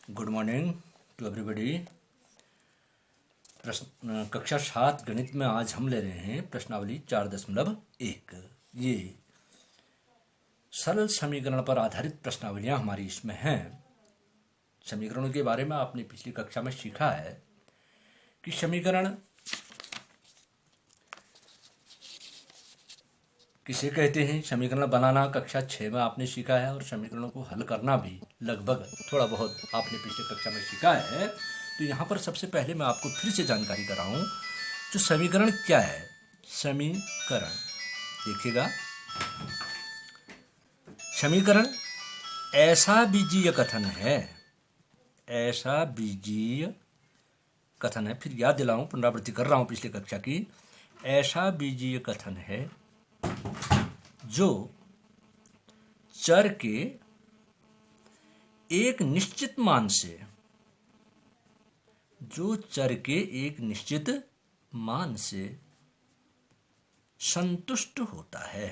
Good morning to everybody. प्रश्न कक्षा 7 गणित में आज हम ले रहे हैं प्रश्नावली 4.1। ये सरल समीकरण पर आधारित प्रश्नावलियां हमारी इसमें हैं। समीकरणों के बारे में आपने पिछली कक्षा में सीखा है कि समीकरण किसे कहते हैं। समीकरण बनाना कक्षा 6 में आपने सीखा है और समीकरणों को हल करना भी लगभग थोड़ा बहुत आपने पिछले कक्षा में सीखा है। तो यहाँ पर सबसे पहले मैं आपको फिर से जानकारी कराऊं जो समीकरण क्या है। समीकरण देखिएगा, समीकरण ऐसा बीजीय कथन है, ऐसा बीजीय कथन है। फिर याद दिलाऊं, पुनरावृत्ति कर रहा हूं पिछली कक्षा की। ऐसा बीजीय कथन है जो चर के एक निश्चित मान से, जो चर के एक निश्चित मान से संतुष्ट होता है,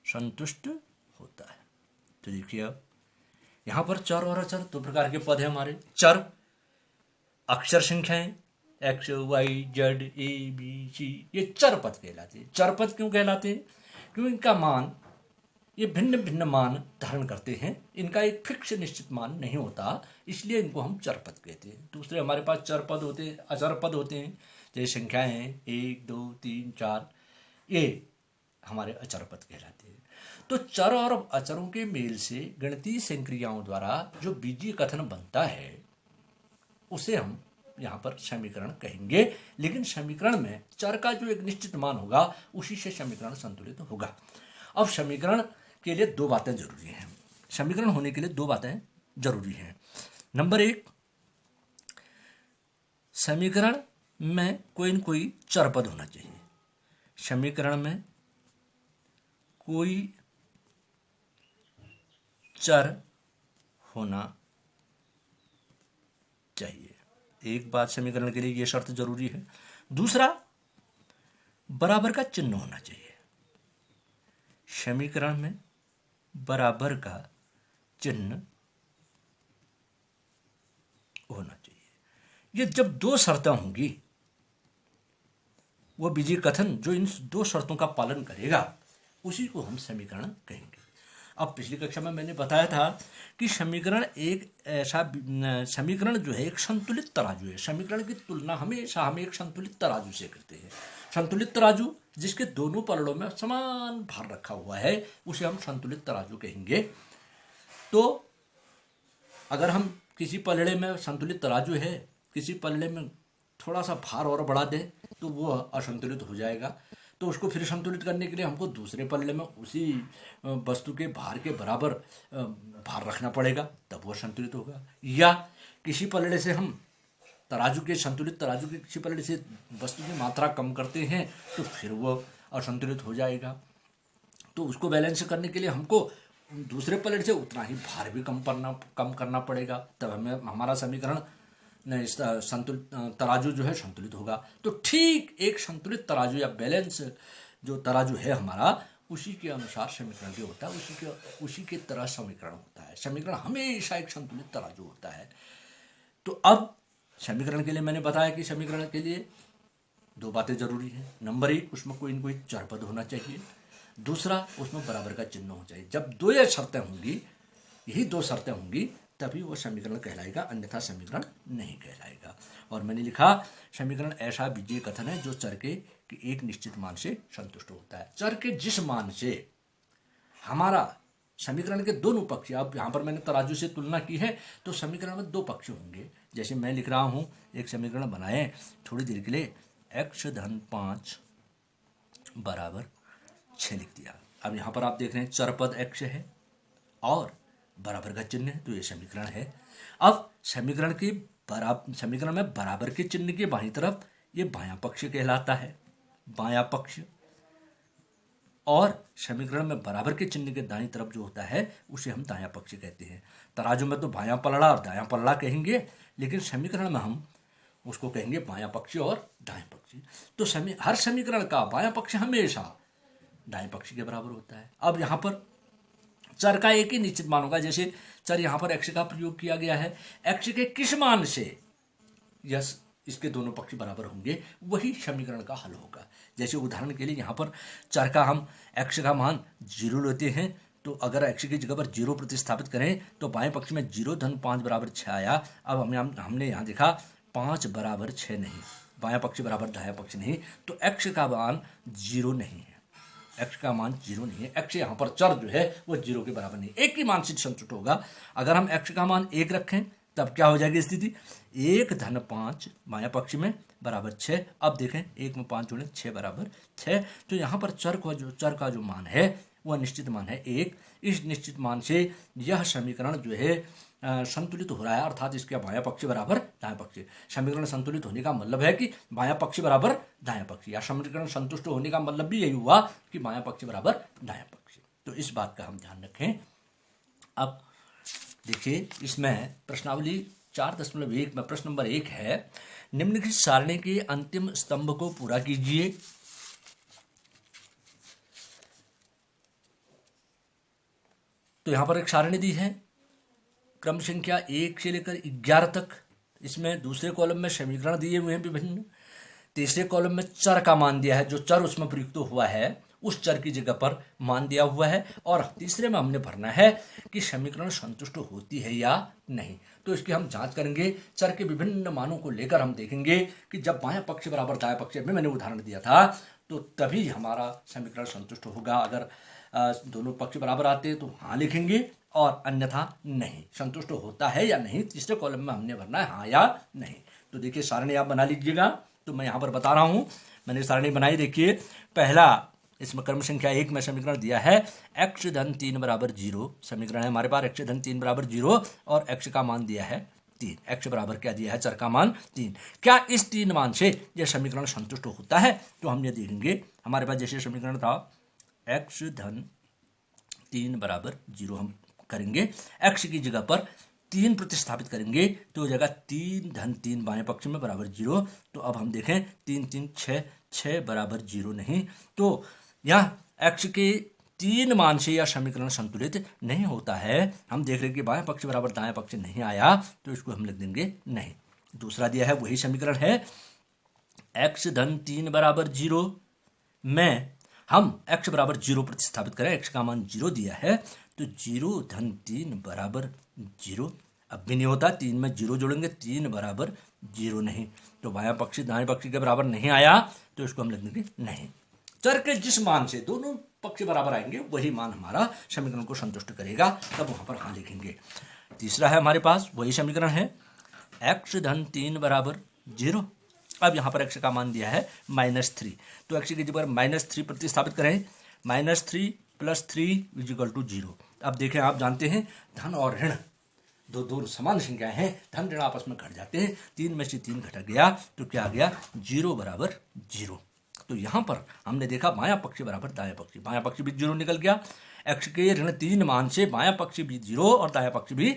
संतुष्ट होता है। तो देखिए अब यहां पर चर और अचर दो प्रकार के पद हैं हमारे। चर अक्षर संख्याएं X Y Z A B C, ये चर पद कहलाते हैं। चर पद क्यों कहलाते हैं? क्योंकि इनका मान, ये भिन्न भिन्न मान धारण करते हैं, इनका एक फिक्स निश्चित मान नहीं होता, इसलिए इनको हम चर पद कहते हैं। दूसरे हमारे पास चर पद होते हैं, अचर पद होते हैं, जैसे संख्याएं 1 2 3 4, ये हमारे अचर पद कहलाते हैं। तो चर और अचरों के मेल से गणितीय संक्रियाओं द्वारा जो बीजीय कथन बनता है उसे हम यहाँ पर समीकरण कहेंगे। लेकिन समीकरण में चर का जो एक निश्चित मान होगा उसी से समीकरण संतुलित होगा। अब समीकरण के लिए दो बातें जरूरी हैं। समीकरण होने के लिए दो बातें जरूरी हैं। नंबर 1, समीकरण में कोई न कोई चर पद होना चाहिए। समीकरण में कोई चर होना चाहिए। एक बात समीकरण के लिए यह शर्त जरूरी है। दूसरा, बराबर का चिन्ह होना चाहिए। समीकरण में बराबर का चिन्ह होना चाहिए। ये जब दो शर्तें होंगी, वो बीजीय कथन जो इन दो शर्तों का पालन करेगा उसी को हम समीकरण कहेंगे। अब पिछली कक्षा में मैंने बताया था कि समीकरण एक ऐसा समीकरण जो है एक संतुलित तराजू है। समीकरण की तुलना हमेशा हम एक संतुलित तराजू से करते हैं। संतुलित तराजू जिसके दोनों पलड़ों में समान भार रखा हुआ है उसे हम संतुलित तराजू कहेंगे। तो अगर हम किसी पलड़े में संतुलित तराजू है, किसी पलड़े में थोड़ा सा भार और बढ़ा दें तो वो असंतुलित हो जाएगा। तो उसको फिर संतुलित करने के लिए हमको दूसरे पल्ले में उसी वस्तु के भार के बराबर भार रखना पड़ेगा, तब वो संतुलित होगा। या किसी पलड़े से हम तराजू के, संतुलित तराजू के किसी पलड़े से वस्तु की मात्रा कम करते हैं तो फिर वो असंतुलित हो जाएगा। तो उसको बैलेंस करने के लिए हमको दूसरे पलड़े से उतना ही भार भी कम करना पड़ेगा, तब हमें हमारा समीकरण संतुलित तराजू जो है संतुलित होगा। तो ठीक एक संतुलित तराजू या बैलेंस जो तराजू है हमारा, उसी के अनुसार समीकरण भी होता है, उसी के तरह समीकरण होता है। समीकरण हमेशा एक संतुलित तराजू होता है। तो अब समीकरण के लिए मैंने बताया कि समीकरण के लिए दो बातें जरूरी हैं। नंबर 1, उसमें कोई न कोई चर पद होना चाहिए। दूसरा, उसमें बराबर का चिन्ह होना चाहिए। जब दो ये शर्तें होंगी, यही दो शर्तें होंगी, तभी वो समीकरण कहलाएगा, अन्यथा समीकरण नहीं कहलाएगा। और मैंने लिखा समीकरण ऐसा बीजीय कथन है जो चर के एक निश्चित मान से संतुष्ट होता है। चर के जिस मान से हमारा समीकरण के दोनों पक्ष, अब यहाँ पर मैंने तराजू से तुलना की है तो समीकरण में दो पक्ष होंगे। जैसे मैं लिख रहा हूँ, एक समीकरण बनाए थोड़ी देर के लिए, x-5 बराबर 6 लिख दिया। अब यहाँ पर आप देख रहे हैं चर पद x है और बराबर का चिन्ह है, तो ये समीकरण है। अब समीकरण में बराबर के चिन्ह के बाईं तरफ ये बायां पक्ष कहलाता है, बायां पक्ष। और समीकरण में बराबर के चिन्ह के दाईं तरफ जो होता है उसे हम दायां पक्ष कहते हैं। तराजू में तो बायां पलड़ा और दायां पलड़ा कहेंगे, लेकिन समीकरण में हम उसको कहेंगे बायां पक्ष और दाएं पक्ष। तो हर समीकरण का बायां पक्ष हमेशा दाएं पक्ष के बराबर होता है। अब यहाँ पर चर का एक ही निश्चित मान होगा। जैसे चर यहाँ पर x का प्रयोग किया गया है, x के किस मान से यस इसके दोनों पक्ष बराबर होंगे वही समीकरण का हल होगा। जैसे उदाहरण के लिए यहाँ पर चर का हम x का मान 0 लेते हैं, तो अगर x की जगह पर 0 प्रतिस्थापित करें तो बाएं पक्ष में 0 धन 5 बराबर 6 आया। अब हमने यहाँ देखा 5 बराबर 6 नहीं, बायां पक्ष बराबर दायां पक्ष नहीं, तो x का मान 0 नहीं है, x का मान 0 नहीं है। x यहाँ पर चर जो है वो 0 के बराबर नहीं, एक ही मान से संतुष्ट होगा। अगर हम x का मान 1 रखें तब क्या हो जाएगी स्थिति, 1 धन 5 बायां पक्ष में बराबर 6। अब देखें 1 में 5 जोड़ें 6 बराबर 6। तो यहाँ पर चर का जो मान है वह निश्चित मान है 1। इस निश्चित मान से यह समीकरण जो है संतुलित हो रहा है, अर्थात इसका बायां पक्ष बराबर दायां पक्ष। समीकरण संतुलित होने का मतलब है कि बायां पक्ष बराबर दायां पक्ष, या समीकरण संतुष्ट होने का मतलब भी यही हुआ कि बायां पक्ष बराबर दायां पक्ष। तो इस बात का हम ध्यान रखें। अब देखिए इसमें प्रश्नावली 4.1 में प्रश्न नंबर 1 है, निम्नलिखित सारणी के अंतिम स्तंभ को पूरा कीजिए। तो यहां पर एक सारणी दी है, क्रम संख्या 1 से लेकर 11 तक। इसमें दूसरे कॉलम में समीकरण दिए हुए हैं विभिन्न, तीसरे कॉलम में चर का मान दिया है, जो चर उसमें प्रयुक्त हुआ है उस चर की जगह पर मान दिया हुआ है, और तीसरे में हमने भरना है कि समीकरण संतुष्ट होती है या नहीं। तो इसकी हम जांच करेंगे, चर के विभिन्न मानों को लेकर हम देखेंगे कि जब बायां पक्ष बराबर दायां पक्ष में मैंने उदाहरण दिया था तो तभी हमारा समीकरण संतुष्ट होगा। अगर दोनों पक्ष बराबर आते हैं तो हाँ लिखेंगे, और अन्यथा नहीं। संतुष्ट होता है या नहीं तीसरे कॉलम में हमने भरना है हाँ या नहीं। तो देखिए सारणी आप बना लीजिएगा, तो मैं यहाँ पर बता रहा हूँ, मैंने सारणी बनाई। देखिए पहला इसमें क्रम संख्या 1 में समीकरण दिया है x धन 3 बराबर 0, समीकरण है हमारे पास x धन 3 बराबर 0, और x का मान दिया है 3। x बराबर क्या दिया है, चर का मान 3। क्या इस 3 मान से यह समीकरण संतुष्ट होता है, तो हम ये देखेंगे। हमारे पास जैसे समीकरण था x धन 3 बराबर 0, हम करेंगे x की जगह पर 3 प्रतिस्थापित करेंगे तो हो जाएगा 3 धन 3 बाएं पक्ष में बराबर 0। तो अब हम देखें 3 3 6, 6 बराबर 0 नहीं, तो यह x के 3 मान से यह समीकरण संतुलित नहीं होता है। हम देख रहे हैं कि बाएं पक्ष बराबर दाएं पक्ष नहीं आया, तो इसको हम लिख देंगे नहीं। दूसरा दिया है वही समीकरण है x धन 3 बराबर 0 में हम x बराबर 0 प्रतिस्थापित करें, x का मान 0 दिया है, तो 0 धन 3 बराबर 0। अब भी नहीं होता, 3 में 0 जोड़ेंगे 3 बराबर 0 नहीं, तो बायां पक्ष दाएं पक्ष के बराबर नहीं आया, तो इसको हम लिख देंगे नहीं। चर के जिस मान से दोनों पक्ष बराबर आएंगे वही मान हमारा समीकरण को संतुष्ट करेगा, तब वहां पर हाँ लिखेंगे। तीसरा है हमारे पास वही समीकरण है x धन 3 बराबर 0। अब यहाँ पर x का मान दिया है -3, तो x की जगह -3 प्रतिस्थापित करें, -3 + 3 = 0। अब देखें, आप जानते हैं धन और ऋण दो समान संख्याएं हैं, धन ऋण आपस में घट जाते हैं, 3 में से 3 घटा गया तो क्या आ गया 0 बराबर 0। तो यहाँ पर हमने देखा बायां पक्ष बराबर दायां पक्ष, बायां पक्ष भी 0 निकल गया, x के ऋण 3 मान से बायां पक्ष भी 0 और दायां पक्ष भी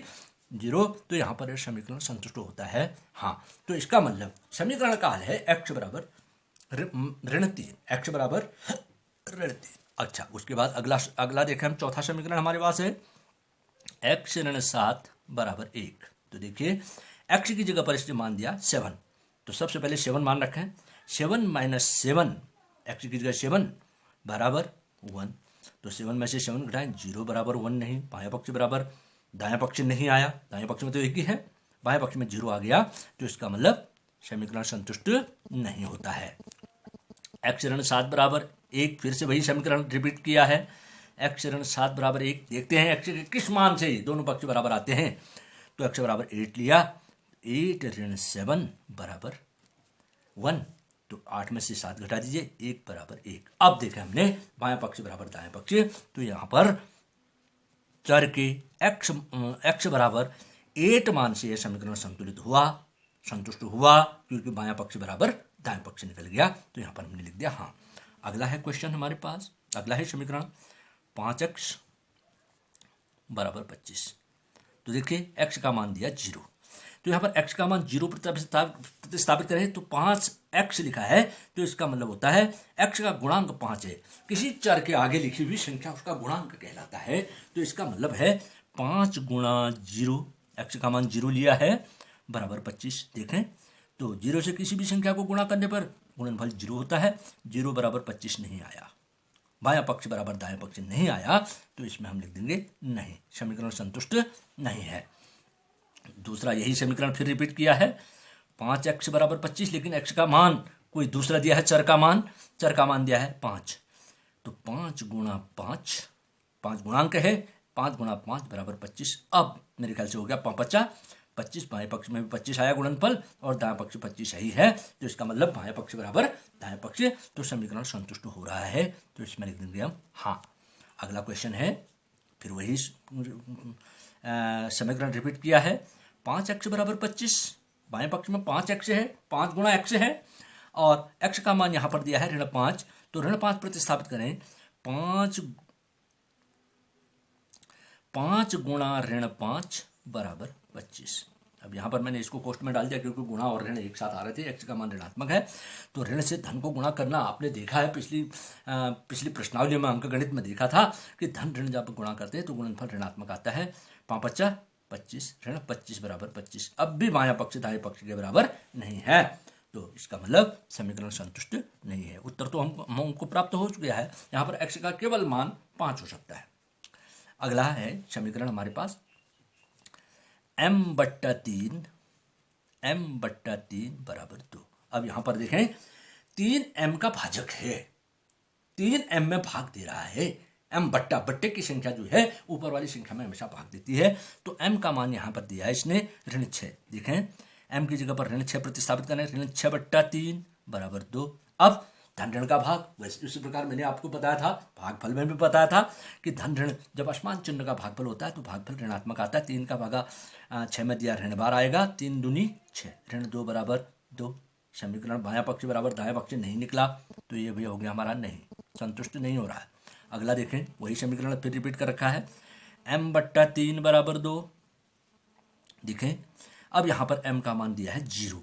0, तो यहाँ पर समीकरण संतुष्ट होता है हाँ। तो इसका मतलब समीकरण का हल है x बराबर ऋण 3, x बराबर ऋण 3। अच्छा, उसके बाद अगला देखें हम, चौथा समीकरण हमारे पास है x ऋण 7 बराबर 1। तो देखिए x की जगह पर इसने मान दिया 7, तो सबसे पहले 7 मान रखें, 7 - 7, x की जगह 7 बराबर 1, तो 7 में से 7 घटाएं 0 बराबर 1 नहीं, बायां पक्ष बराबर दायां पक्ष नहीं आया, दायां पक्ष में तो एक ही है, बाएं पक्ष में 0 आ गया, तो इसका मतलब समीकरण संतुष्ट नहीं होता है। x ऋण 7 बराबर 1, फिर से वही समीकरण रिपीट किया है, x ऋण 7 बराबर 1। देखते हैं x के किस मान से दोनों पक्ष बराबर आते हैं, तो x बराबर 8 लिया, 8 ऋण 7 बराबर 1, तो 8 में से 7 घटा दीजिए, 1 बराबर 1। अब देखें हमने बायां पक्ष बराबर दायां पक्ष, तो यहाँ पर चर के x बराबर 8 मान से यह समीकरण संतुष्ट हुआ, क्योंकि बायां पक्ष बराबर दायां पक्ष निकल गया, तो यहाँ पर हमने लिख दिया हाँ। अगला है क्वेश्चन हमारे पास, अगला है समीकरण 5x बराबर 25। तो देखिए x का मान दिया 0, तो यहाँ पर x का मान 0 प्रतिस्थापित करें तो 5x लिखा है, तो इसका मतलब होता है x का गुणांक 5 है। किसी चर के आगे लिखी हुई संख्या उसका गुणांक कहलाता है, तो इसका मतलब है 5 गुणा 0, x का मान 0 लिया है, बराबर 25। देखें तो 0 से किसी भी संख्या को गुणा करने पर गुणनफल 0 होता है। 0 बराबर 25 नहीं आया, बायां पक्ष बराबर दाएं पक्ष नहीं आया, तो इसमें हम लिख देंगे नहीं, समीकरण संतुष्ट नहीं है। दूसरा यही समीकरण फिर रिपीट किया है, 5x बराबर 25, लेकिन x का मान कोई दूसरा दिया है, चर का मान दिया है 5, तो 5 गुणा 5, 5 गुणांक है, 5 गुणा 5 बराबर 25। अब मेरे ख्याल से हो गया 5 25, बाएं पक्ष में भी 25 आया गुणनफल और दाएं पक्ष 25 सही है, तो इसका मतलब बाएं पक्ष बराबर दाएं पक्ष, तो समीकरण संतुष्ट हो रहा है, तो इसमें लिख देंगे हम हाँ। अगला क्वेश्चन है, फिर वही समीकरण रिपीट किया है, 5x बराबर 25, बाएं पक्ष में 5x है, 5 गुणा x है, और x का मान यहां पर दिया है ऋण 5, तो ऋण 5 प्रतिस्थापित करें, 5 गुणा ऋण 5 बराबर 25। अब यहाँ पर मैंने इसको कोष्ट में डाल दिया क्योंकि गुणा और ऋण एक साथ आ रहे थे, x का मान ऋणात्मक है, तो ऋण से धन को गुणा करना आपने देखा है, पिछली प्रश्नावली में अंकगणित में देखा था कि धन ऋण जब गुणा करते हैं तो गुणनफल ऋणात्मक आता है। 5 25, ऋण 25 बराबर 25। अब भी बायां पक्ष दाएं पक्ष के बराबर नहीं है, तो इसका मतलब समीकरण संतुष्ट नहीं है। उत्तर तो हमको प्राप्त हो चुका है, यहाँ पर x का केवल मान 5 हो सकता है। अगला है समीकरण हमारे पास m/3 बराबर 2। अब यहां पर देखें 3m का भाजक है, 3m में भाग दे रहा है, m बट्टे की संख्या जो है ऊपर वाली संख्या में हमेशा भाग देती है, तो m का मान यहां पर दिया है इसने ऋण 6। देखें m की जगह पर ऋण 6 प्रतिस्थापित करें, ऋण 6/3 बराबर 2। अब धन ऋण का भाग, वैसे उसी प्रकार मैंने आपको बताया था, भागफल में भी बताया था कि धन ऋण जब असमान चिन्ह का भागफल होता है तो भागफल ऋणात्मक आता है। 3 का भागा 6 में दिया, ऋण 12 आएगा, 3 दूनी 6, ऋण 2 बराबर 2। समीकरण बायां पक्ष बराबर दाएं पक्ष नहीं निकला, तो ये भी हो गया हमारा नहीं, संतुष्ट नहीं हो रहा है। अगला देखें, वही समीकरण फिर रिपीट कर रखा है, m/3 बराबर 2। देखें अब यहाँ पर m का मान दिया है 0,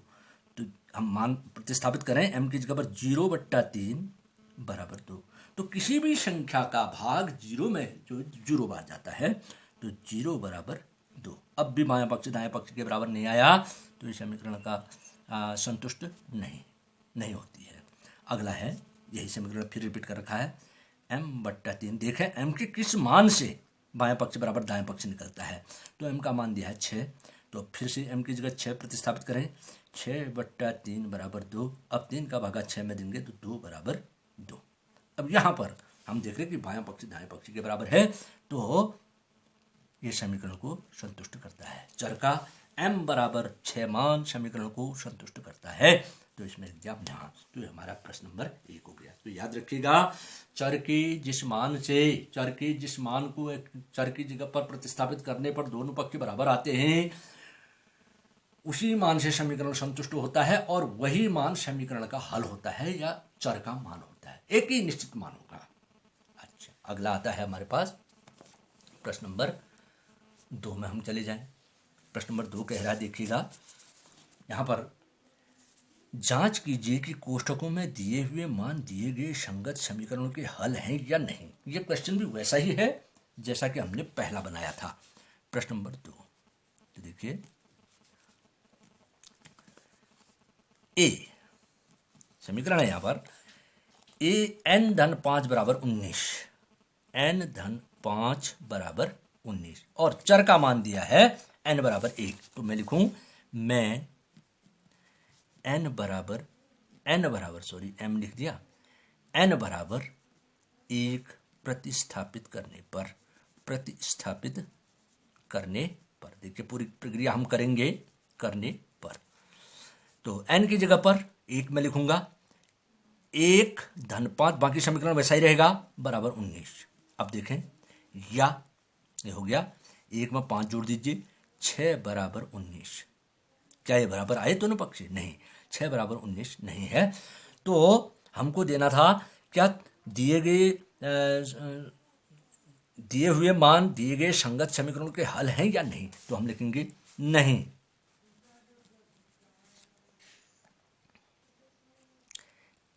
तो हम मान प्रतिस्थापित करें, m की जगह पर 0/3 बराबर 2। तो किसी भी संख्या का भाग 0 में जो 0 बार जाता है, तो 0 बराबर 2। अब भी बायां पक्ष दाएं पक्ष के बराबर नहीं आया, तो इस समीकरण का संतुष्ट नहीं होती है। अगला है, यही समीकरण फिर रिपीट कर रखा है, m/3। देखें m के किस मान से बाएं पक्ष बराबर दाएं पक्ष निकलता है, तो m का मान दिया है 6, तो फिर से m की जगह 6 प्रतिस्थापित करें, 6/3 बराबर 2। अब 3 का भागा 6 में देंगे तो 2 बराबर 2। अब यहाँ पर हम देख रहे हैं कि बायां पक्ष दाएं पक्ष के बराबर है, तो ये समीकरण को संतुष्ट करता है। चर का m बराबर 6 मान समीकरण को संतुष्ट करता है, तो इसमें एग्जाम यहाँ, तो ये हमारा प्रश्न नंबर 1 हो गया। तो याद रखिएगा, चर के जिस मान को एक चर की जगह पर प्रतिस्थापित करने पर दोनों पक्ष बराबर आते हैं, उसी मान से समीकरण संतुष्ट होता है, और वही मान समीकरण का हल होता है या चर का मान होता है, एक ही निश्चित मान होगा। अच्छा, अगला आता है हमारे पास प्रश्न नंबर 2 में हम चले जाएं। प्रश्न नंबर 2 कह रहा है, देखिएगा यहाँ पर, जांच कीजिए कि कोष्ठकों में दिए हुए मान दिए गए संगत समीकरणों के हल हैं या नहीं। ये क्वेश्चन भी वैसा ही है जैसा कि हमने पहला बनाया था। प्रश्न नंबर 2, तो देखिए, ए समीकरण है यहाँ पर, n/5 बराबर 19, n/5 बराबर 19, और चर का मान दिया है n बराबर 1। तो मैं लिखूं, मैं m लिख दिया, n बराबर 1 प्रतिस्थापित करने पर, देखिए पूरी प्रक्रिया हम करेंगे करने पर, तो n की जगह पर 1 में लिखूंगा, 1/5, बाकी समीकरण वैसा ही रहेगा, बराबर 19। अब देखें, या ये हो गया, 1 में 5 जोड़ दीजिए, 6 बराबर 19। क्या ये बराबर आए दोनों पक्ष? नहीं, 6 बराबर 19 नहीं है। तो हमको देना था क्या, दिए हुए मान दिए गए संगत समीकरणों के हल हैं या नहीं, तो हम लिखेंगे नहीं,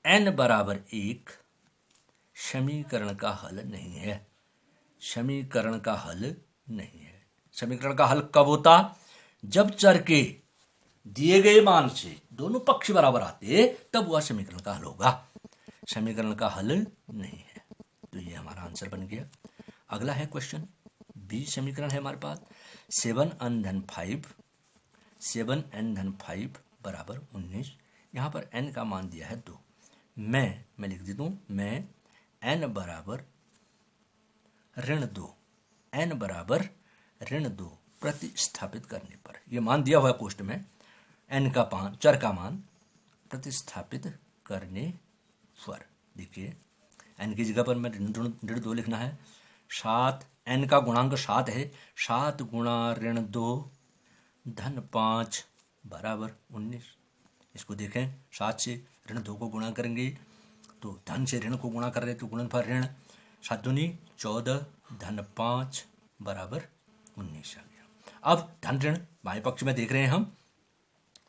n बराबर 1 समीकरण का हल नहीं है। समीकरण का हल नहीं है। समीकरण का हल कब होता? जब चर के दिए गए मान से दोनों पक्ष बराबर आते, तब वह समीकरण का हल होगा। समीकरण का हल नहीं है। तो ये हमारा आंसर बन गया। अगला है क्वेश्चन बी समीकरण है हमारे पास 7n धन 5 बराबर 19। यहाँ पर n का मान दिया है 2। मैं लिख देता हूँ, मैं n बराबर -2 n बराबर -2 प्रतिस्थापित करने पर, यह मान दिया हुआ है कोष्ट में, n का चर का मान प्रतिस्थापित करने पर, देखिए n की जगह पर मैं -2 लिखना है। 7 n का गुणांक 7 है, 7 गुणा -2 धन 5 बराबर 19। इसको देखें, 7 से -2 को गुणा करेंगे तो धन से ऋण को गुणा कर रहे तो गुणनफल ऋण, 7 दूनी 14 धन 5 बराबर 19 आ गया। अब धन ऋण बाएं पक्ष में देख रहे हैं हम,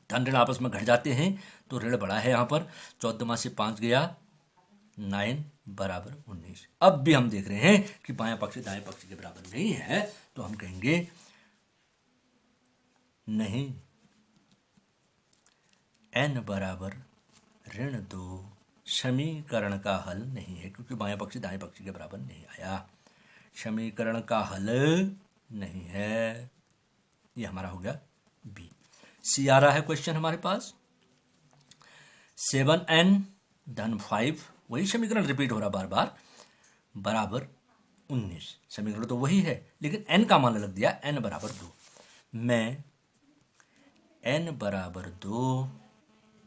धन ऋण आपस में घट जाते हैं तो ऋण बड़ा है। यहाँ पर 14 से 5 गया 9 बराबर 19। अब भी हम देख रहे हैं कि बायां पक्ष दाएं पक्ष के बराबर नहीं है, तो हम कहेंगे नहीं, n बराबर -2 समीकरण का हल नहीं है, क्योंकि बायां पक्ष दाएं पक्ष के बराबर नहीं आया। समीकरण का हल नहीं है। ये हमारा हो गया बी। सी आ रहा है क्वेश्चन हमारे पास 7n धन 5, वही समीकरण रिपीट हो रहा बार बार, बराबर 19। समीकरण तो वही है, लेकिन n का मान अलग दिया, n बराबर 2। मैं n बराबर 2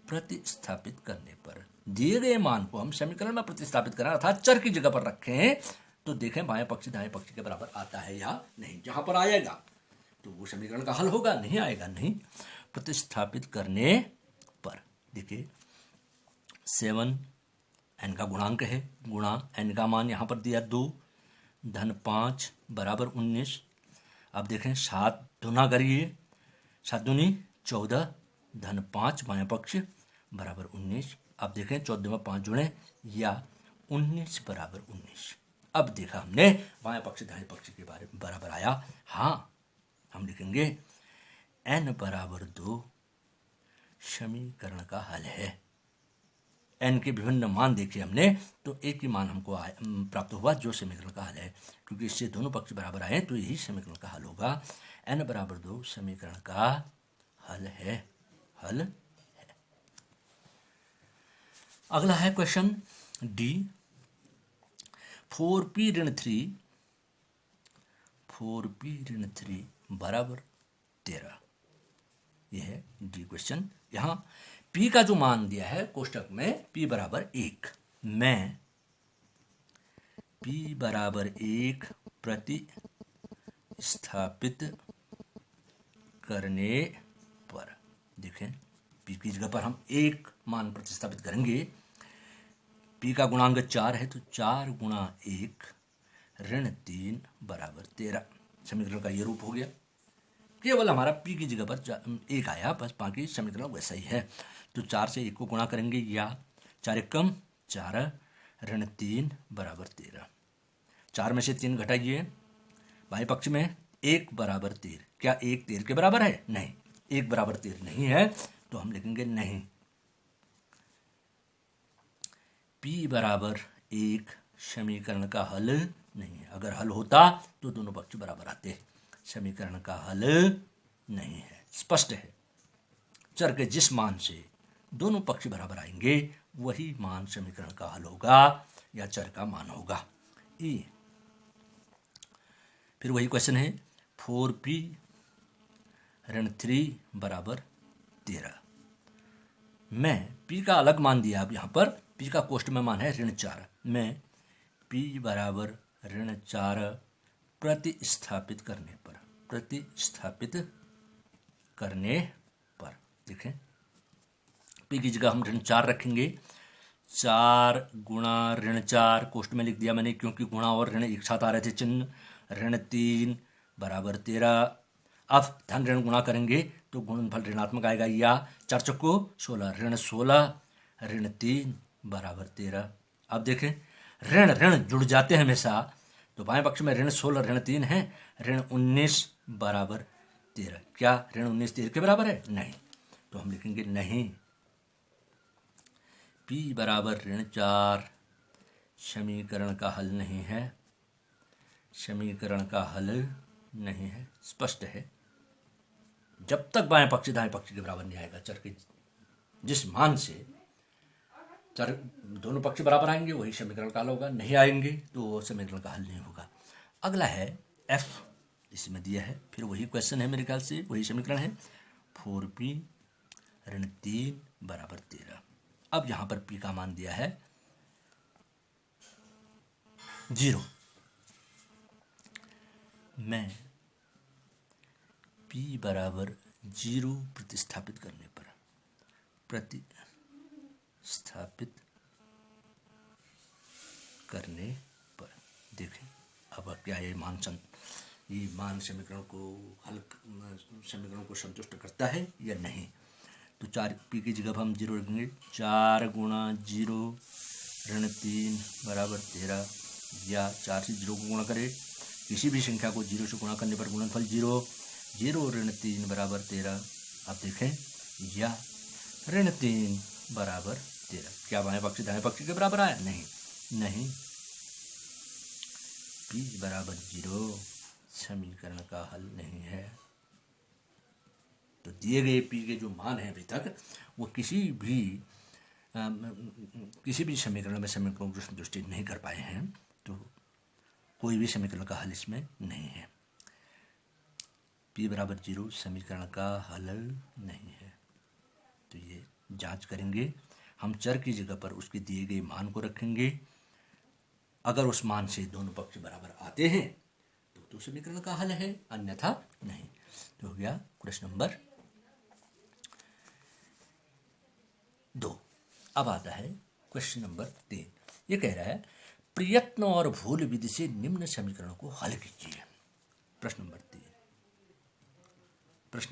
प्रतिस्थापित करने पर, दिए गए मान को हम समीकरण में प्रतिस्थापित करें अर्थात चर की जगह पर रखें, तो देखें बाएं पक्ष दाएं पक्ष के बराबर आता है या नहीं। जहां पर आएगा तो वो समीकरण का हल होगा, नहीं आएगा नहीं। प्रतिस्थापित करने पर देखिए 7 n का गुणांक है, गुणा n का मान यहाँ पर दिया 2 धन 5 बराबर 19। अब देखें 7 गुना करिए, 7 दूनी 14 धन 5 बाएं पक्ष बराबर 19। अब देखें 14 में 5 जुड़े या 19 बराबर 19। अब देखा हमने बाएं पक्ष दाएं पक्ष के बराबर आया। हाँ, हम लिखेंगे n बराबर 2 समीकरण का हल है। n के विभिन्न मान देखे हमने, तो एक ही मान हमको प्राप्त हुआ जो समीकरण का हल है, क्योंकि इससे दोनों पक्ष बराबर आए तो यही समीकरण का हल होगा। n बराबर 2 समीकरण का हल है, हल है। अगला है क्वेश्चन डी 4p ऋण 3 बराबर 13। यह है डी क्वेश्चन। यहाँ p का जो मान दिया है कोष्टक में p बराबर 1, मैं p बराबर 1 प्रतिस्थापित करने पर, देखें p की जगह पर हम 1 मान प्रतिस्थापित करेंगे। p का गुणांक 4 है, तो 4 गुणा 1 ऋण 3 बराबर 13। समीकरण का ये रूप हो गया। केवल हमारा p की जगह पर 1 आया, बस बाकी समीकरण वैसा ही है। तो 4 से 1 को गुणा करेंगे या 4 एकम 4 ऋण 3 बराबर 13। 4 में से 3 घटाइए, बाएं पक्ष में 1 बराबर 13। क्या 1 13 के बराबर है? नहीं, 1 बराबर 13 नहीं है, तो हम लिखेंगे नहीं। p बराबर 1 समीकरण का हल नहीं है। अगर हल होता तो दोनों पक्ष बराबर आते। समीकरण का हल नहीं है, स्पष्ट है। चर के जिस मान से दोनों पक्ष बराबर आएंगे वही मान समीकरण का हल होगा या चर का मान होगा। ई फिर वही क्वेश्चन है 4p ऋण 3 बराबर 13। मैं p का अलग मान दिया, अब यहाँ पर p का कोष्ट में मान है ऋण 4। मैं p बराबर ऋण 4 प्रतिस्थापित करने पर, देखें p की जगह हम ऋण 4 रखेंगे। 4 गुणा ऋण 4 कोष्ट में लिख दिया मैंने, क्योंकि गुणा और ऋण एक साथ आ रहे थे चिन्ह। ऋण 3 बराबर 13। अब धन ऋण गुणा करेंगे तो गुणनफल ऋणात्मक आएगा, या 4 चौको 16 ऋण 16 ऋण 3 बराबर 13। अब देखें ऋण ऋण जुड़ जाते हैं हमेशा, तो बाएं पक्ष में ऋण 16 ऋण 3 है, ऋण 19 बराबर 13। क्या ऋण 19 13 के बराबर है? नहीं, तो हम लिखेंगे नहीं। p बराबर ऋण 4 समीकरण का हल नहीं है, समीकरण का हल नहीं है। स्पष्ट है, जब तक बाएं पक्ष दाएं पक्ष के बराबर नहीं आएगा, चर के जिस मान से चर दोनों पक्ष बराबर आएंगे वही समीकरण का हल होगा, नहीं आएंगे तो वो समीकरण का हल नहीं होगा। अगला है f, इसमें दिया है, फिर वही क्वेश्चन है मेरे ख्याल से, वही समीकरण है 4p ऋण 3 बराबर 13। अब यहां पर p का मान दिया है 0। मैं p बराबर 0 प्रतिस्थापित करने पर देखें अब क्या ये मान समीकरण को हल समीकरण को संतुष्ट करता है या नहीं। तो 4p की जगह हम 0 रखेंगे। 4 गुणा 0 ऋण 3 बराबर 13, या 4 से 0 को गुणा करें, किसी भी संख्या को 0 से गुणा करने पर गुणनफल 0, 0 ऋण 3 बराबर 13। अब देखें या ऋण 3 बराबर 13, क्या बाएं पक्ष दाएं पक्ष के बराबर आया? नहीं। p बराबर 0 समीकरण का हल नहीं है। तो दिए गए p के जो मान है अभी तक वो किसी भी समीकरण में समीकरणों को संतुष्टि नहीं कर पाए हैं, तो कोई भी समीकरण का हल इसमें नहीं है। p बराबर 0 समीकरण का हल नहीं है। तो ये जांच करेंगे, हम चर की जगह पर उसके दिए गए मान को रखेंगे, अगर उस मान से दोनों पक्ष बराबर आते हैं तो समीकरण का हल है, अन्यथा नहीं। तो हो गया प्रश्न नंबर 2। अब आता है क्वेश्चन नंबर 3। ये कह रहा है प्रयत्न और भूल विधि से निम्न समीकरण को हल कीजिए। प्रश्न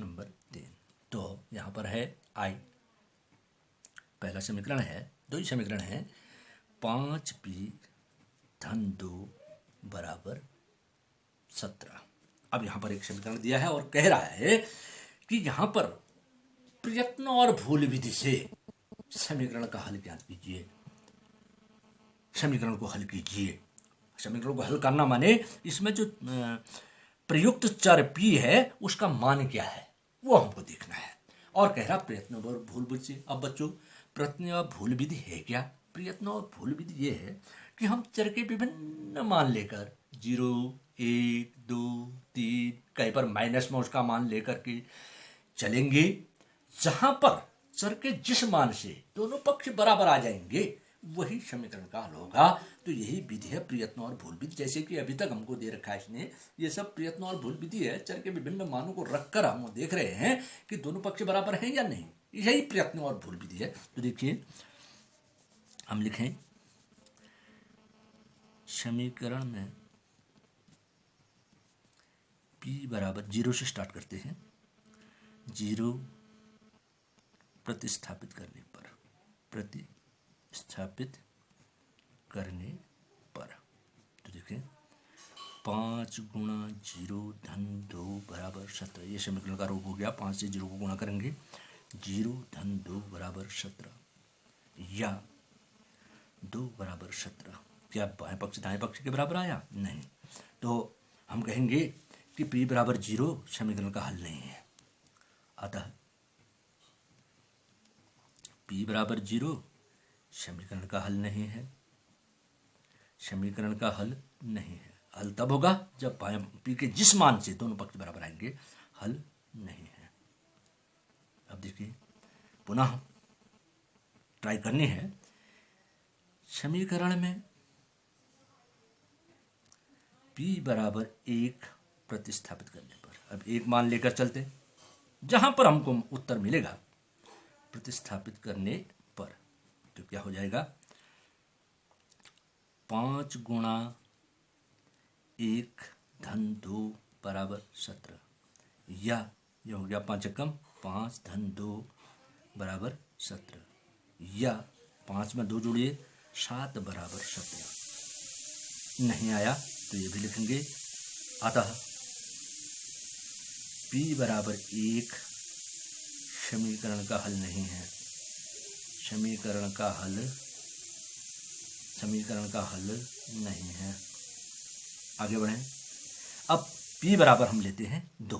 नंबर 3। तो यहां पर है i, पहला समीकरण है, दो ही समीकरण है, 5p धन 2 बराबर 17। अब यहां पर एक समीकरण दिया है और कह रहा है कि यहां पर प्रयत्न और भूल विधि से समीकरण का हल ज्ञात कीजिए, समीकरण को हल कीजिए। समीकरण को हल करना माने इसमें जो प्रयुक्त चर p है उसका मान क्या है वो हमको देखना है, और कह रहा प्रयत्न और भूल विधि से। अब बच्चों प्रयत्न और भूल विधि है क्या? प्रयत्न और भूल विधि ये है कि हम चर के विभिन्न मान लेकर 0, 1, 2, 3 कहीं पर माइनस में उसका मान लेकर के चलेंगे, जहां पर चर के जिस मान से दोनों पक्ष बराबर आ जाएंगे वही समीकरण का हल होगा। तो यही विधि है प्रयत्न और भूल विधि, जैसे कि अभी तक हमको दे रखा है इसने, ये सब प्रयत्न और भूल विधि है। चर के विभिन्न मानों को रखकर हम देख रहे हैं कि दोनों पक्ष बराबर हैं या नहीं, यही प्रयत्न और भूल विधि है। तो देखिए हम लिखें समीकरण में p बराबर 0 से स्टार्ट करते हैं, 0 प्रतिस्थापित करने पर तो देखें 5 गुणा 0 धन 2 बराबर 17, ये समीकरण का रूप हो गया। 5 से 0 को गुणा करेंगे, 0 धन 2 बराबर 17, या 2 बराबर 17, क्या बाएं पक्ष दाएं पक्ष के बराबर आया? नहीं। तो हम कहेंगे कि p बराबर 0 समीकरण का हल नहीं है। अतः p बराबर 0 समीकरण का हल नहीं है, समीकरण का हल नहीं है। हल तब होगा जब p के जिस मान से दोनों पक्ष बराबर आएंगे, हल नहीं है। अब देखिए पुनः ट्राई करनी है। समीकरण में p बराबर 1 प्रतिस्थापित करने पर, अब एक मान लेकर चलते, जहां पर हमको उत्तर मिलेगा प्रतिस्थापित करने पर, तो क्या हो जाएगा 5 गुणा 1 धन 2 बराबर 17, या यह हो गया 5 एकम 5 धन 2 बराबर 17, या 5 में 2 जोड़िए 7 बराबर 17। नहीं आया तो ये भी लिखेंगे। अतः p बराबर 1 समीकरण का हल नहीं है। समीकरण का हल नहीं है। आगे बढ़ें। अब p बराबर हम लेते हैं 2।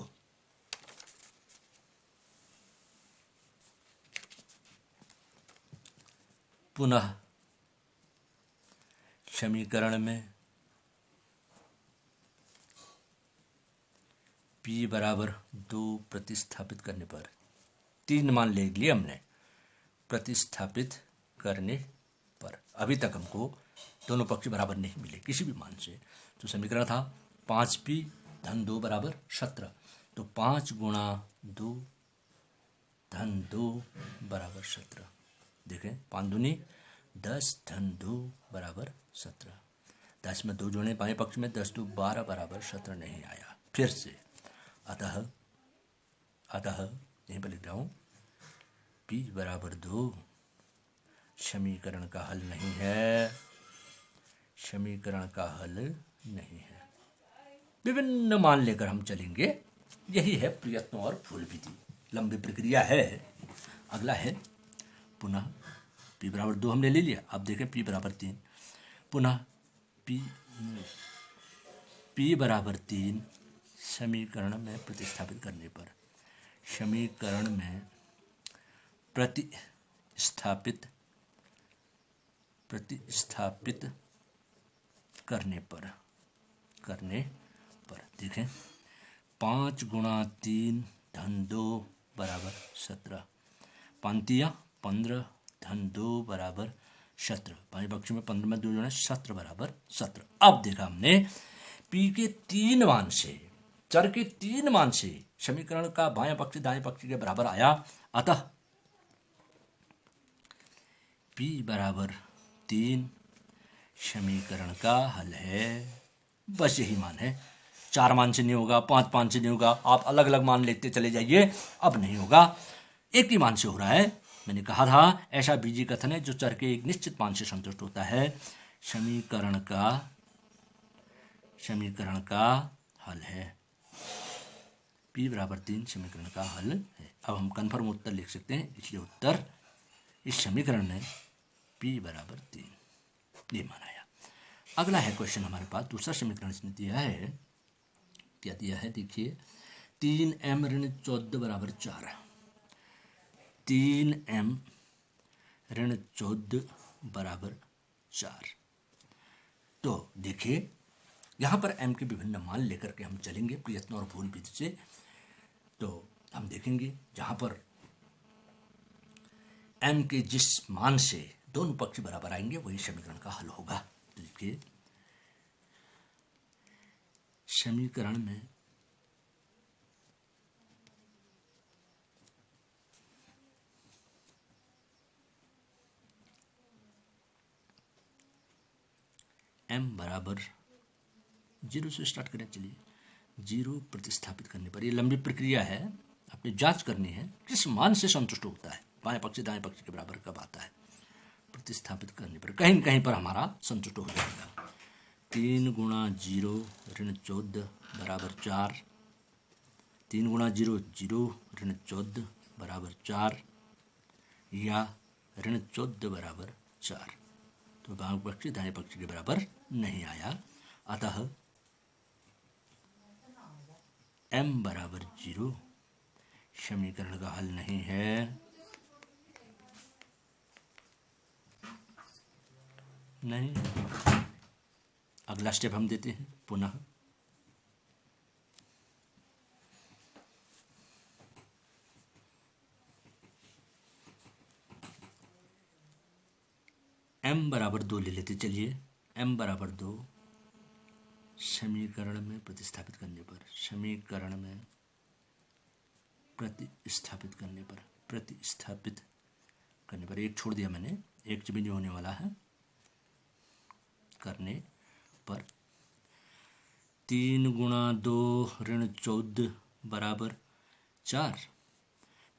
पुनः समीकरण में p बराबर 2 प्रतिस्थापित करने पर 3 मान ले लिए हमने। प्रतिस्थापित करने पर अभी तक हमको दोनों पक्ष बराबर नहीं मिले किसी भी मान से। तो समीकरण था 5p धन 2 बराबर 17। तो 5 गुणा 2 धन 2 बराबर 17। देखें 5 दूनी 10 धन 2 बराबर 17। 10 में 2 जोड़े बाएं पक्ष में 10 2 12 बराबर 17 नहीं आया। फिर से अतः यहीं पर लिख रहा हूँ p बराबर 2 समीकरण का हल नहीं है। समीकरण का हल नहीं है। विभिन्न मान लेकर हम चलेंगे। यही है प्रयत्न और फूल विधि। लंबी प्रक्रिया है। अगला है पुनः p बराबर 2 हमने ले लिया। अब देखें p बराबर 3। पुनः p बराबर 3 समीकरण में प्रतिस्थापित करने पर समीकरण में प्रतिस्थापित करने पर देखें 5 गुणा 3 धन 2 बराबर 17। 5 15 धन 2 बराबर 17। बाएं पक्ष में 15 में 2 जोड़े 17 बराबर 17। अब देखा हमने p के 3 मान से, चर के 3 मान से समीकरण का बाएं पक्ष दाएं पक्ष के बराबर आया। अतः p बराबर 3 समीकरण का हल है। बस यही मान है। 4 मान से नहीं होगा, 5 से नहीं होगा। आप अलग अलग मान लेते चले जाइए, अब नहीं होगा। एक ही मान से हो रहा है। मैंने कहा था ऐसा बीजी कथन है जो चर के एक निश्चित मान से संतुष्ट होता है। समीकरण का हल है। p बराबर 3 समीकरण का हल है। अब हम कन्फर्म उत्तर लिख सकते हैं। इसलिए उत्तर इस समीकरण में p बराबर 3 ये मान आया। अगला है क्वेश्चन हमारे पास। दूसरा समीकरण इसने दिया है। क्या दिया है देखिए। 3m ऋण 14 बराबर 4। 3m ऋण 14 बराबर 4। तो देखिए यहाँ पर m के विभिन्न मान लेकर के हम चलेंगे प्रयत्न और भूल विधि से। तो हम देखेंगे जहाँ पर m के जिस मान से दोनों पक्ष बराबर आएंगे वही समीकरण का हल होगा। तो देखिए समीकरण में m बराबर 0 से स्टार्ट करें। चलिए 0 प्रतिस्थापित करने पर, ये लंबी प्रक्रिया है, आपने जांच करनी है किस मान से संतुष्ट होता है। बाएं पक्ष दाएं पक्ष के बराबर कब आता है। प्रतिस्थापित करने पर कहीं कहीं पर हमारा संतुष्ट हो जाएगा। 3 गुणा 0 ऋण 14 बराबर 4। 3 गुणा 0 0 ऋण 14 बराबर 4 या ऋण 14 बराबर 4। तो बाएं पक्ष दाएं पक्ष के बराबर नहीं आया। अतः m बराबर 0 समीकरण का हल नहीं है। नहीं। अगला स्टेप हम देते हैं पुनः। m बराबर 2 ले लेते। चलिए m बराबर 2 समीकरण में प्रतिस्थापित करने पर, समीकरण में प्रतिस्थापित करने पर एक छोड़ दिया मैंने, एक भी नहीं होने वाला है। करने पर 3 गुणा 2 ऋण 14 बराबर 4।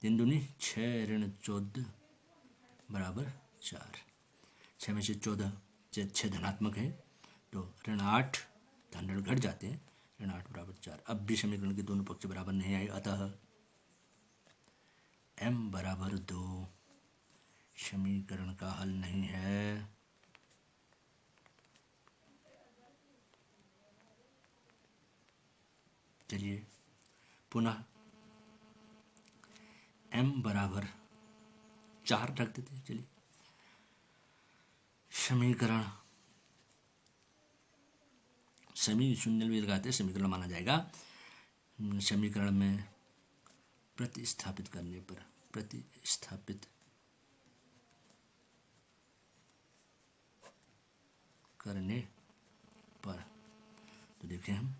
3 दूनी 6 ऋण 14 बराबर 4। 6 में से 14, 6 धनात्मक है तो ऋण 8, धन ऋण घट जाते हैं, ऋण 8 बराबर 4। अब भी समीकरण के दोनों पक्ष बराबर नहीं आए, अतः m बराबर 2 समीकरण का हल नहीं है। चलिए पुनः m बराबर 4 रख देते हैं। चलिए समीकरण समी शून्य भी लगाते समीकरण माना जाएगा। समीकरण में प्रतिस्थापित करने पर तो देखें हम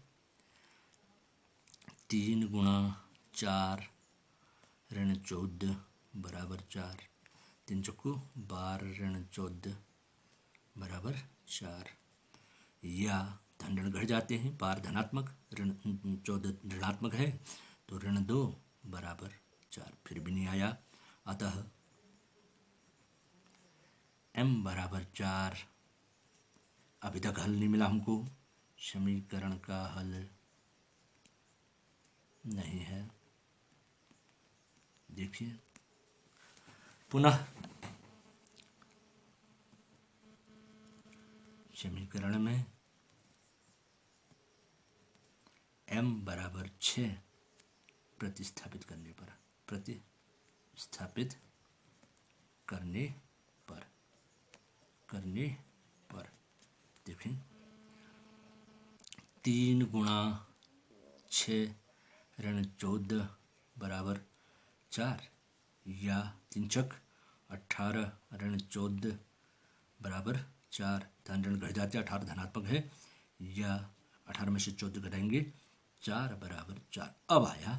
3 गुणा 4 ऋण 14 बराबर 4, 3 चौको 12 ऋण 14 बराबर 4, या धन ऋण घट जाते हैं, 12 धनात्मक ऋण 14 ऋणात्मक है तो ऋण 2 बराबर 4, फिर भी नहीं आया, अतः m बराबर 4। अभी तक हल नहीं मिला हमको, समीकरण का हल नहीं है। देखिए पुनः समीकरण में m बराबर 6 प्रतिस्थापित करने पर देखें 3 गुणा 6 ऋण 14 बराबर 4, या 3 छक 18 ऋण 14 बराबर 4, धन ऋण घट जाते 18 धनात्मक है, या 18 में से 14 घटाएंगे 4 बराबर 4, अब आया,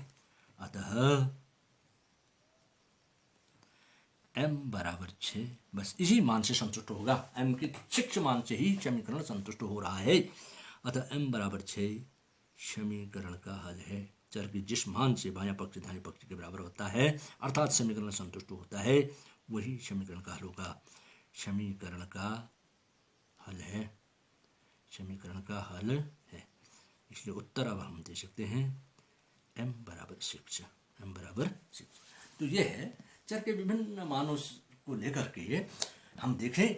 अतः m बराबर 6। बस इसी मान से संतुष्ट होगा, m के 6 मान से ही समीकरण संतुष्ट हो रहा है, अतः m बराबर 6 समीकरण का हल है। चर की जिस मान से बायां पक्ष दाहिने पक्ष के बराबर होता है अर्थात समीकरण संतुष्ट होता है, वही समीकरण का हल होगा। समीकरण का हल है, इसलिए उत्तर अब हम दे सकते हैं m बराबर 6। तो ये है चर के विभिन्न मानों को लेकर के हम देखें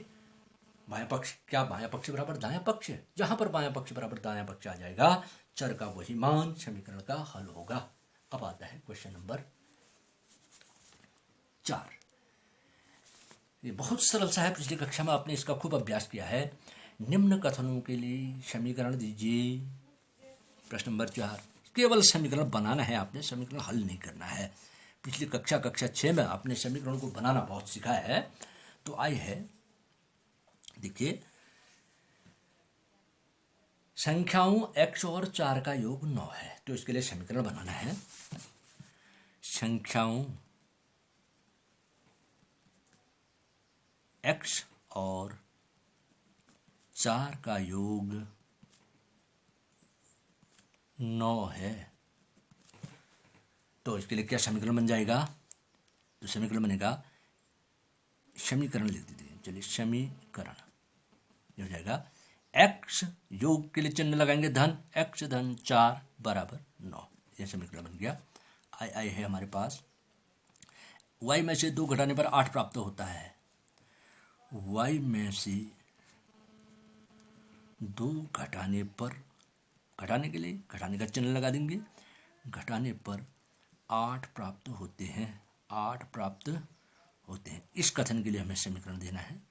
बायां पक्ष बराबर दायां पक्ष है, जहां पर बायां पक्ष बराबर दायां पक्ष आ जाएगा चर का वही मान समीकरण का हल होगा। अब आता है क्वेश्चन नंबर 4। ये बहुत सरल सा है, पिछली कक्षा में आपने इसका खूब अभ्यास किया है। निम्न कथनों के लिए समीकरण दीजिए। प्रश्न नंबर 4, केवल समीकरण बनाना है, आपने समीकरण हल नहीं करना है। पिछली कक्षा 6 में आपने समीकरण को बनाना बहुत सिखाया है। तो आई है, देखिए संख्याओं x और 4 का योग 9 है, तो इसके लिए समीकरण बनाना है। संख्याओं x और 4 का योग 9 है, तो इसके लिए क्या समीकरण बन जाएगा? तो समीकरण बनेगा, समीकरण लिख देते हैं। चलिए समीकरण ये हो जाएगा x योग के लिए चिन्ह लगाएंगे धन, x धन 4 बराबर 9, यह समीकरण बन गया। आई है हमारे पास, y में से 2 घटाने पर 8 प्राप्त होता है। y में से 2 घटाने पर, घटाने के लिए घटाने का चिन्ह लगा देंगे, घटाने पर 8 प्राप्त होते हैं, 8 प्राप्त होते हैं। इस कथन के लिए हमें समीकरण देना है,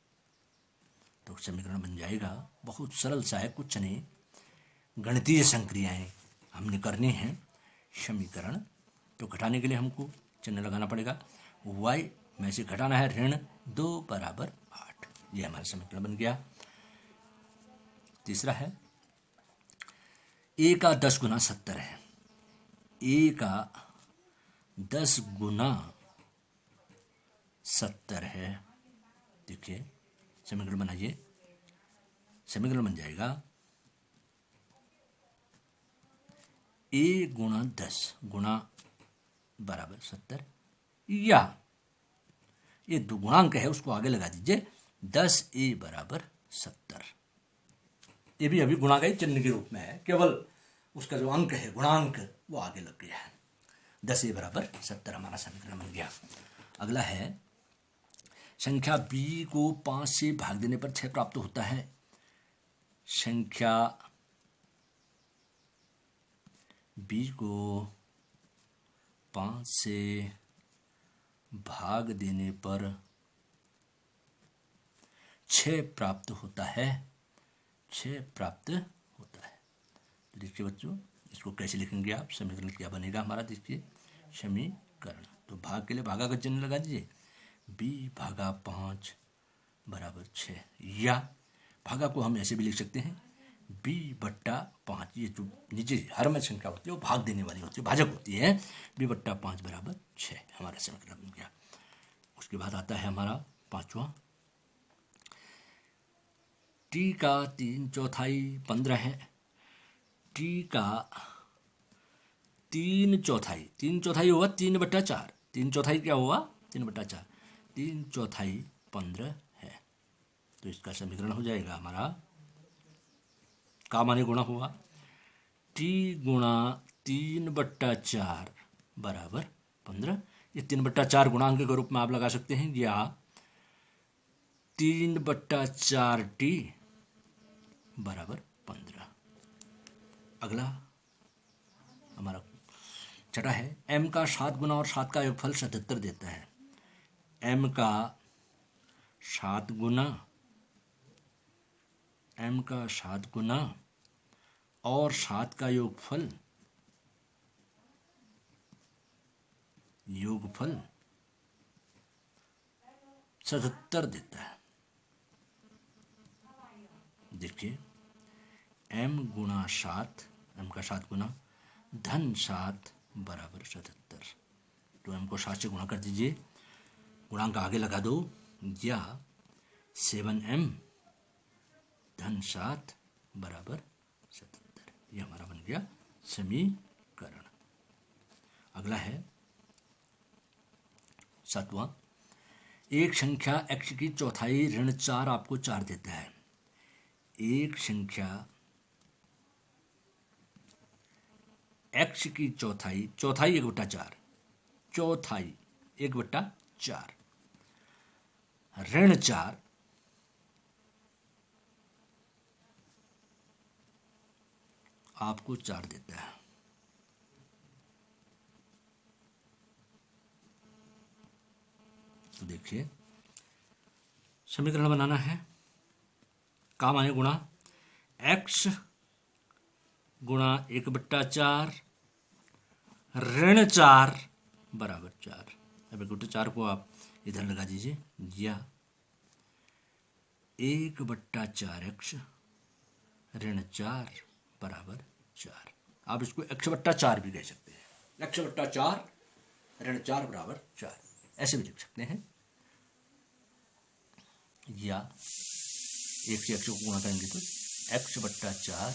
तो समीकरण बन जाएगा, बहुत सरल सा है, कुछ नहीं, गणितीय संक्रियाएं हमने करनी है। समीकरण तो घटाने के लिए हमको चिन्ह लगाना पड़ेगा, y में से घटाना है ऋण 2 बराबर 8, यह हमारा समीकरण बन गया। तीसरा है a का 10 गुना 70 है, a का 10 गुना 70 है। देखिए समीकरण बनाइए, समीकरण बन जाएगा a गुणा 10 गुणा बराबर 70, या ये 2 गुणांक है उसको आगे लगा दीजिए, 10a बराबर 70। ये भी अभी गुणाकारी चिन्ह के रूप में है, केवल उसका जो अंक है गुणांक वो आगे लग गया है। 10a बराबर 70 हमारा समीकरण बन गया। अगला है संख्या b को 5 से भाग देने पर 6 प्राप्त होता है। संख्या b को 5 से भाग देने पर 6 प्राप्त होता है। 6 प्राप्त होता है। तो देखिए बच्चों, इसको कैसे लिखेंगे आप, समीकरण क्या बनेगा हमारा, देखिए समीकरण। तो भाग के लिए भागा का चिन्ह लगा दीजिए, b भागा 5 बराबर 6, या भागा को हम ऐसे भी लिख सकते हैं b बट्टा 5। ये जो नीचे हर में संख्या होती है वो भाग देने वाली होती है, भाजक होती है। b बट्टा 5 बराबर 6 हमारा समीकरण बन गया। उसके बाद आता है हमारा पांचवा, t का 3/4 15 है। t का 3/4, 3/4 हुआ 3/4, 3/4 क्या हुआ 3/4, 3/4 15 है। तो इसका समीकरण हो जाएगा हमारा, का माने गुणा हुआ, t गुणा 3/4 बराबर 15। ये 3/4 गुणांक के रूप में आप लगा सकते हैं, या 3/4t बराबर 15। अगला हमारा छठा है, m का 7 गुना और 7 का योगफल 77 देता है। m का 7 गुना, m का 7 गुना और 7 का योगफल 77 देता है। देखिए m गुणा 7, m का 7 गुना धन 7 बराबर 77। तो m को 7 से गुणा कर दीजिए, गुणांक आगे लगा दो, या 7m धन 7 बराबर 77। ये हमारा बन गया समीकरण। अगला है सातवां, एक संख्या x की चौथाई ऋण 4 आपको 4 देता है। एक संख्या x की चौथाई, चौथाई 1/4, चौथाई 1/4 ऋण 4 आपको 4 देता है। तो देखिए समीकरण बनाना है, का माने गुणा, x गुणा 1/4 ऋण 4 बराबर 4। अब 1/4 को आप इधर लगा दीजिए, या 1/4x ऋण 4 बराबर 4। आप इसको x/4 भी कह सकते हैं, x/4 ऋण 4 बराबर 4, ऐसे भी लिख सकते हैं। या 1 से x को गुणा करेंगे तो x/4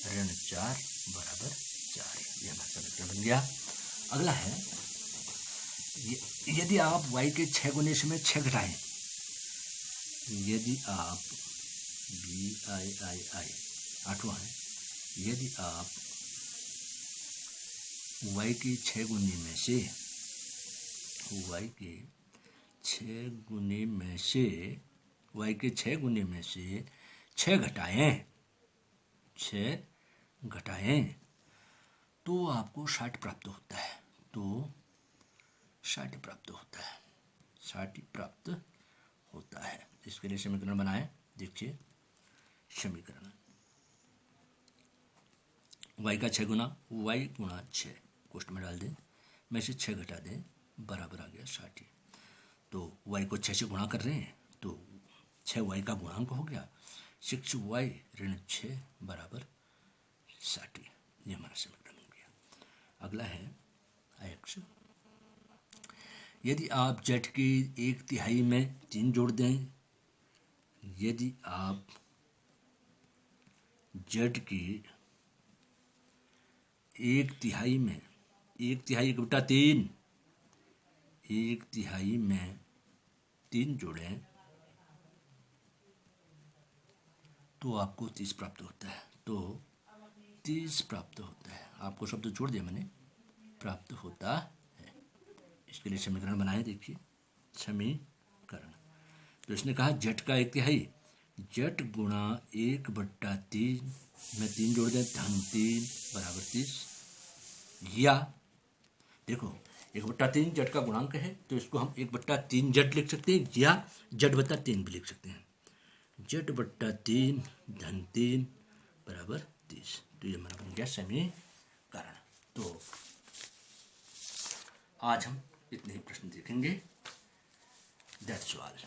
ऋण 4 बराबर 4। ये हमारा समीकरण बन गया। अगला है, यदि आप y के 6 गुने में 6 घटाएं, यदि आप BIII 8वां है, यदि आप y के 6 गुने में से, y के 6 गुने में से, y के 6 गुने में से 6 घटाएं, 6 घटाएं तो आपको 60 प्राप्त होता है। तो 60 प्राप्त होता है, 60 प्राप्त होता है। इसके लिए समीकरण बनाएं। देखिए समीकरण, y का 6 गुना, y गुणा 6 कोष्ठ में डाल दें, में से 6 घटा दें, बराबर आ गया 60। तो y को 6 से गुणा कर रहे हैं तो 6y का गुणांक हो गया, 6y ऋण 6 बराबर 60। ये हमारा समीकरण हो गया। अगला है x, यदि आप z की 1/3 में 3 जोड़ दें, यदि आप z की 1/3 में, 1/3 1/3, 1/3 में 3 जोड़ें तो आपको 30 प्राप्त होता है। तो 30 प्राप्त होता है, आपको शब्द जोड़ दिया मैंने, प्राप्त होता है। इसके लिए समीकरण बनाए, देखिए समीकरण। तो इसने कहा जट का 1/3, जट गुणा 1/3 में 3 जोड़ दें, धन 3 बराबर 30। या देखो 1/3 जट का गुणांक है, तो इसको हम 1/3 जट लिख सकते हैं, या जट/3 भी लिख सकते हैं। जट/3 धन 3 बराबर 30। तो ये हमारा बन गया समीकरण। तो आज हम इतने ही प्रश्न देखेंगे। That's all.